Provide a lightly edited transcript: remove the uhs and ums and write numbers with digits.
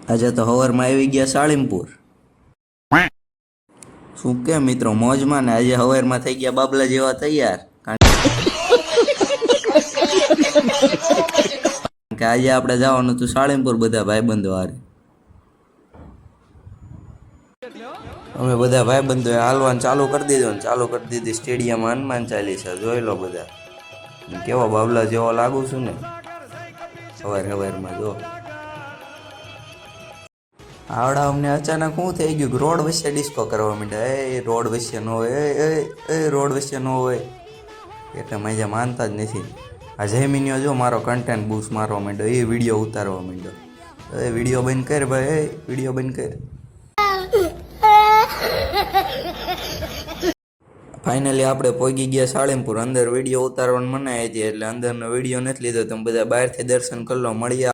આજે તો હવારમાં આવી ગયા સાળીમપુર. શું કે મિત્રો મોજમાં ને આજે હવારમાં થઈ ગયા બાબલા જેવા તૈયાર. કારણ કે આજે આપણે જવાનું હતું સાળીમપુર બધા ભાઈબંધો હારે. અમે બધા ભાઈબંધોએ હાલવાનું ચાલુ કરી દીધું ને ચાલુ કરી દીધી સ્ટેડિયમમાં હનુમાન ચાલીસા. જોઈ લો બધા કેવો બાબલા જેવો લાગુ છું ને સવારમાં જો. આવડા અમને અચાનક શું થઈ ગયું રોડ વચ્ચે ડિસ્કો કરવા માંડ્યા. એ રોડ વચ્ચે ન હોય, એ રોડ વચ્ચે ન હોય એટલે મજા માનતા જ નથી. આ જયમીનીઓ જો મારો કન્ટેન્ટ બૂસ્ટ મારવા માંડ્યો, એ વિડીયો ઉતારવા માંડ્યો. એ વિડીયો બંધ કર ભાઈ, એ વિડીયો બંધ કર. ફાઇનલી આપણે પહોંચી ગયા સાળીમપુર. અંદર વિડીયો ઉતારવાનું મનાઈ હતી એટલે અંદરનો વિડીયો નથી લીધો. તમે બધા બહારથી દર્શન કરી લો. મળીએ